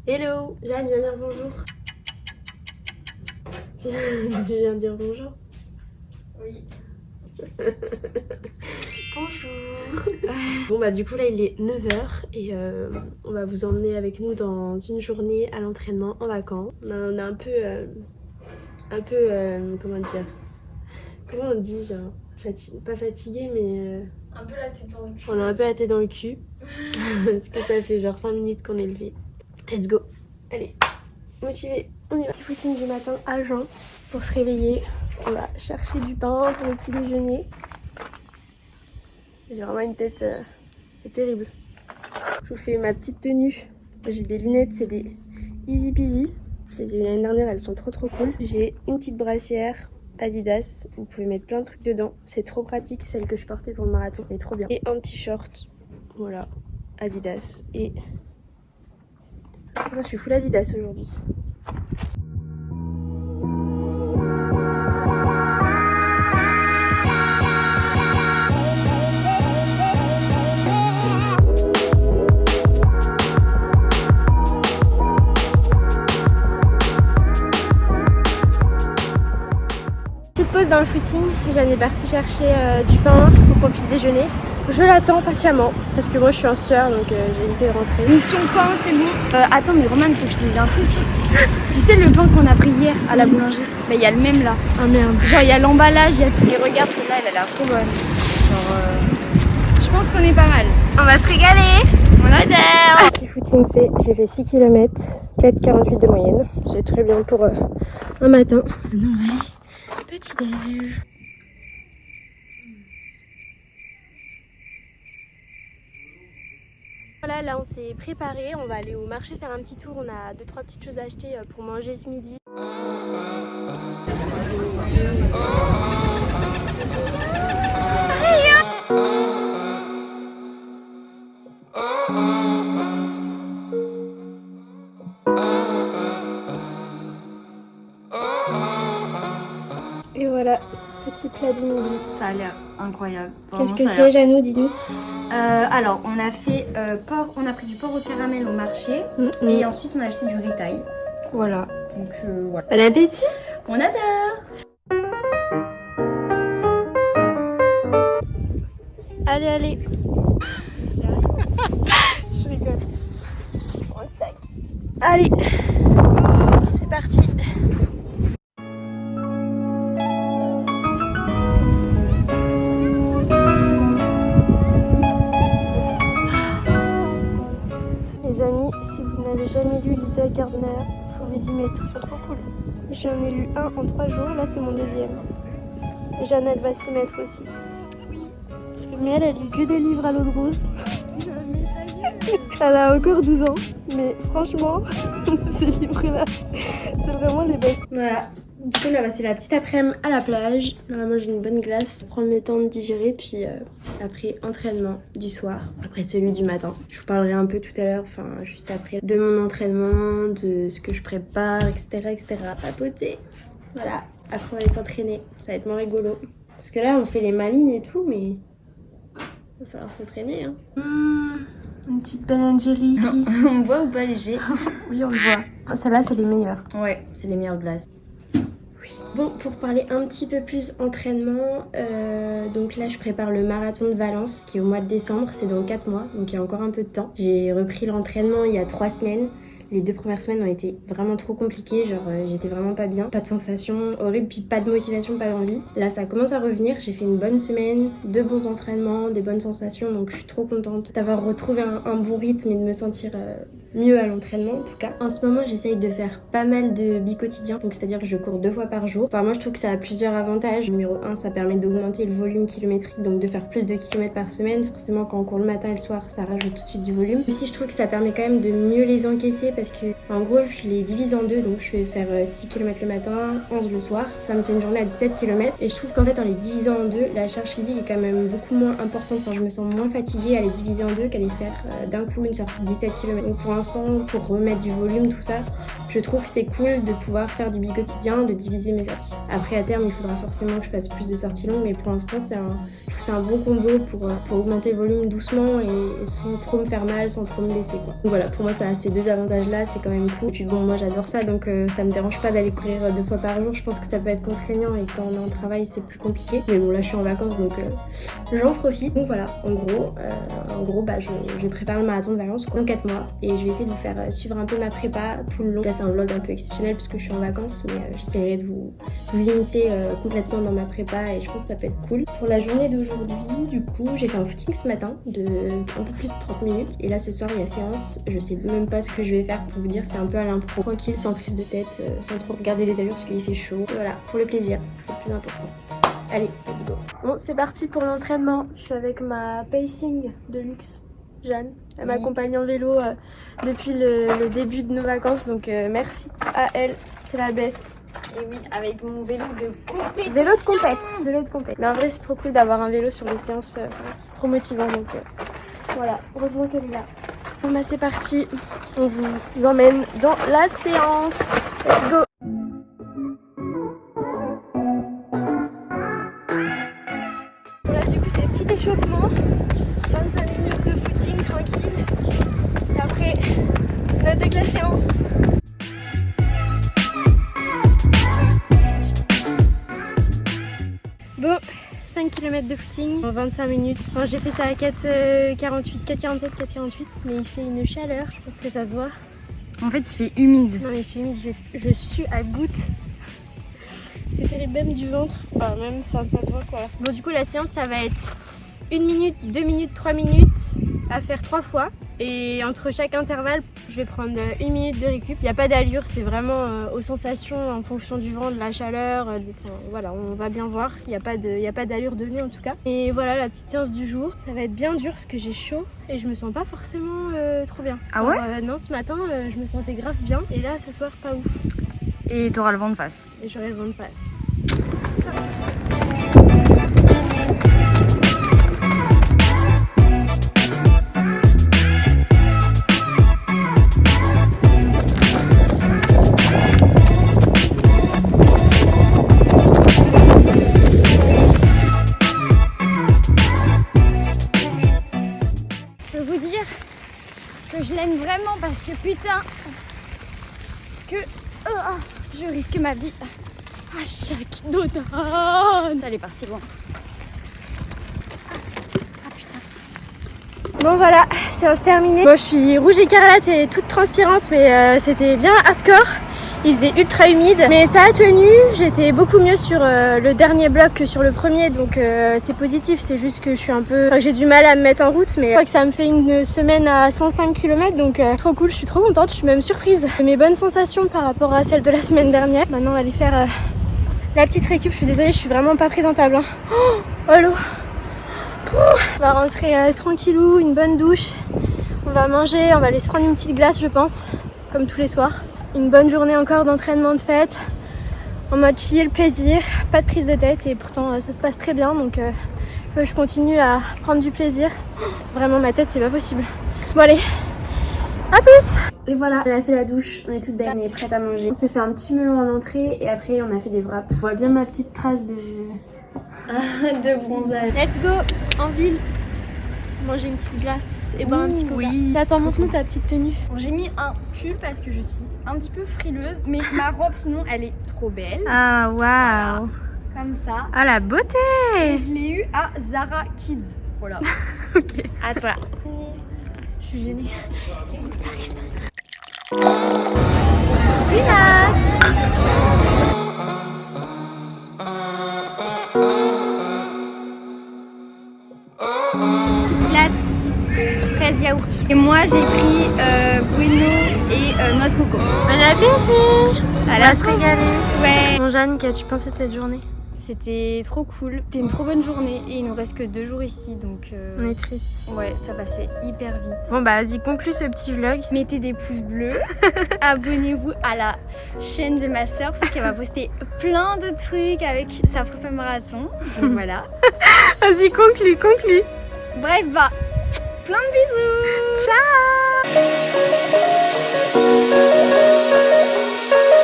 Hello, Jeanne, viens dire bonjour. Tu viens dire bonjour? Oui. Bonjour. Bon bah du coup là il est 9h et on va vous emmener avec nous dans une journée à l'entraînement en vacances. On est un peu comment dire? Comment on dit genre pas fatigué mais un peu la tête dans le cul. On a un peu la tête dans le cul. Parce que ça fait genre 5 minutes qu'on est levé. Let's go. Allez, motivé, on y va. Petit footing du matin à jeun pour se réveiller. On va chercher du pain pour le petit déjeuner. J'ai vraiment une tête terrible. Je vous fais ma petite tenue. J'ai des lunettes, c'est des easy peasy. Je les ai eu l'année dernière, elles sont trop cool. J'ai une petite brassière Adidas. Vous pouvez mettre plein de trucs dedans. C'est trop pratique, celle que je portais pour le marathon. Elle est trop bien. Et un t-shirt. Voilà, Adidas. Et moi, je suis full Adidas aujourd'hui. Petite pause dans le footing, Jeanne est partie chercher du pain pour qu'on puisse déjeuner. Je l'attends patiemment parce que moi je suis en sueur donc j'ai évité de rentrer. Mission pain, c'est bon. Attends, mais Roman, faut que je te dise un truc. Tu sais le pain qu'on a pris hier à la boulangerie? Mais il y a le même là. Ah merde. Genre il y a l'emballage, il y a tout. Et regarde, celle-là, elle a l'air trop bonne. Genre, je pense qu'on est pas mal. On va se régaler. On adhère. Petit footing fait, j'ai fait 6 km, 4,48 de moyenne. C'est très bien pour un matin. Non, allez, petit déj. Voilà, là on s'est préparé, on va aller au marché faire un petit tour, on a 2-3 petites choses à acheter pour manger ce midi. Et voilà, petit plat du midi. Ça a l'air incroyable. Qu'est-ce que c'est, Janou, dis-nous? Alors, on a fait on a pris du porc au caramel au marché et ensuite on a acheté du retail. Voilà. Donc voilà. Bon appétit. On adhère. Allez, allez. Je rigole. Je prends le sac. Allez. C'est parti. Les amis, si vous n'avez jamais lu Lisa Gardner, il faut vous y mettre, ils sont trop cool. J'en ai lu un en 3 jours, là c'est mon deuxième. Et Jeanne, elle va s'y mettre aussi. Oui. Parce que elle lit que des livres à l'eau de rose. Elle a encore 12 ans, mais franchement, ces livres-là, c'est vraiment les best. Voilà. Du coup, on a passé la petite après-midi à la plage. On va manger une bonne glace, prendre le temps de digérer, puis après entraînement du soir, après celui du matin. Je vous parlerai un peu tout à l'heure, enfin juste après, de mon entraînement, de ce que je prépare, etc. Papoter. Voilà, après on va aller s'entraîner, ça va être moins rigolo. Parce que là, on fait les malines et tout, mais il va falloir s'entraîner. Hein. Une petite Ben & Jerry. On me voit ou pas léger? Oui, on le voit. Celle-là, c'est les meilleures. Ouais, c'est les meilleures glaces. Bon, pour parler un petit peu plus entraînement, donc là je prépare le marathon de Valence qui est au mois de décembre, c'est dans 4 mois, donc il y a encore un peu de temps. J'ai repris l'entraînement il y a 3 semaines. Les 2 premières semaines ont été vraiment trop compliquées, genre j'étais vraiment pas bien, pas de sensations horribles, puis pas de motivation, pas d'envie. Là ça commence à revenir, j'ai fait une bonne semaine, 2 bons entraînements, des bonnes sensations, donc je suis trop contente d'avoir retrouvé un bon rythme et de me sentir mieux à l'entraînement en tout cas. En ce moment j'essaye de faire pas mal de bi-quotidien, donc c'est-à-dire que je cours 2 fois par jour. Enfin moi je trouve que ça a plusieurs avantages. Numéro 1, ça permet d'augmenter le volume kilométrique, donc de faire plus de kilomètres par semaine. Forcément quand on court le matin et le soir ça rajoute tout de suite du volume. Aussi je trouve que ça permet quand même de mieux les encaisser parce que en gros je les divise en 2, donc je vais faire 6 km le matin, 11 le soir. Ça me fait une journée à 17 km et je trouve qu'en fait en les divisant en 2, la charge physique est quand même beaucoup moins importante. Enfin je me sens moins fatiguée à les diviser en 2 qu'à les faire d'un coup une sortie de 17 km. Donc pour l'instant, pour remettre du volume, tout ça, je trouve que c'est cool de pouvoir faire du bi-quotidien, de diviser mes sorties. Après à terme il faudra forcément que je fasse plus de sorties longues, mais pour l'instant je trouve que c'est un bon combo pour augmenter le volume doucement et sans trop me faire mal, sans trop me blesser quoi. Donc voilà, pour moi ça a ces deux avantages là, c'est quand même cool. Et puis bon, moi j'adore ça, donc ça me dérange pas d'aller courir 2 fois par jour. Je pense que ça peut être contraignant et quand on est en travail c'est plus compliqué. Mais bon, là je suis en vacances donc j'en profite. Donc voilà, en gros bah, je prépare le marathon de Valence dans 4 mois et je vais essayer de vous faire suivre un peu ma prépa tout le long. Là c'est un vlog un peu exceptionnel parce que je suis en vacances, mais j'essaierai de vous initier complètement dans ma prépa et je pense que ça peut être cool. Pour la journée d'aujourd'hui, du coup, j'ai fait un footing ce matin de un peu plus de 30 minutes et là ce soir il y a séance. Je sais même pas ce que je vais faire pour vous dire, c'est un peu à l'impro, tranquille, sans prise de tête, sans trop regarder les allures parce qu'il fait chaud. Et voilà, pour le plaisir, c'est le plus important. Allez, let's go. Bon, c'est parti pour l'entraînement. Je suis avec ma pacing de luxe, Jeanne. Elle m'accompagne en vélo depuis le début de nos vacances, donc merci à elle, c'est la best. Et oui, avec mon vélo de compétition. Vélo de compète. Mais en vrai, c'est trop cool d'avoir un vélo sur les séances, c'est trop motivant, donc voilà, heureusement qu'elle est là. Bon bah c'est parti, on vous emmène dans la séance. Let's go. Voilà, du coup c'est petit échauffement, 25 minutes de footing tranquille et après on attaque la séance. Bon, 5 km de footing en 25 minutes. Enfin, j'ai fait ça à 4,47, 4,48, mais il fait une chaleur, je pense que ça se voit. En fait, il fait humide. Non, il fait humide, je suis à goutte. C'est terrible, même du ventre. Enfin, même, ça se voit quoi. Bon, du coup, la séance, ça va être 1 minute, 2 minutes, 3 minutes à faire 3 fois. Et entre chaque intervalle, je vais prendre 1 minute de récup. Il n'y a pas d'allure, c'est vraiment aux sensations en fonction du vent, de la chaleur. Voilà, on va bien voir. Il n'y a pas d'allure de nuit en tout cas. Et voilà la petite séance du jour. Ça va être bien dur parce que j'ai chaud et je me sens pas forcément trop bien. Ah ouais? Non, ce matin, je me sentais grave bien. Et là, ce soir, pas ouf. Et t'auras le vent de face. Et j'aurai le vent de face. Je l'aime vraiment parce que putain que je risque ma vie à chaque donut. Elle est partie loin. Ah putain. Bon voilà, séance terminée. Bon, je suis rouge écarlate et toute transpirante, mais c'était bien hardcore. Il faisait ultra humide, mais ça a tenu. J'étais beaucoup mieux sur le dernier bloc que sur le premier, donc c'est positif. C'est juste que j'ai du mal à me mettre en route, mais je crois que ça me fait une semaine à 105 km, donc trop cool. Je suis trop contente, je suis même surprise de mes bonnes sensations par rapport à celles de la semaine dernière. Maintenant, on va aller faire la petite récup. Je suis désolée, je suis vraiment pas présentable. Hein. Oh l'eau. On va rentrer tranquillou, une bonne douche. On va manger, on va aller se prendre une petite glace, je pense, comme tous les soirs. Une bonne journée encore d'entraînement de fête, en mode chill, plaisir, pas de prise de tête et pourtant ça se passe très bien, donc faut que je continue à prendre du plaisir. Vraiment ma tête c'est pas possible. Bon allez, à plus. Et voilà, on a fait la douche, on est toutes belles, on est prête à manger. On s'est fait un petit melon en entrée et après on a fait des wraps. On voit bien ma petite trace de bronzage. Let's go en ville. Manger une petite glace et boire un petit coca. Oui, attends, montre-nous ta petite tenue. Bon, j'ai mis un pull parce que je suis un petit peu frileuse, mais ma robe sinon elle est trop belle. Ah waouh, voilà, comme ça. Ah la beauté. Et je l'ai eu à Zara Kids. Voilà. Ok. À toi. Je suis gênée. Chinas. Petite glace, fraise yaourt. Et moi j'ai pris Bueno et noix de coco. Bon appétit. Elle a se régaler. Ouais. Bon Jeanne, qu'as-tu pensé de cette journée? C'était trop cool. C'était une trop bonne journée et il nous reste que 2 jours ici, donc on est triste. Ouais, ça passait hyper vite. Bon bah vas-y, conclue ce petit vlog. Mettez des pouces bleus, abonnez-vous à la chaîne de ma soeur parce qu'elle va poster plein de trucs avec sa propre marathon. Donc voilà. Vas-y, conclue. Bref, bah, plein de bisous. Ciao.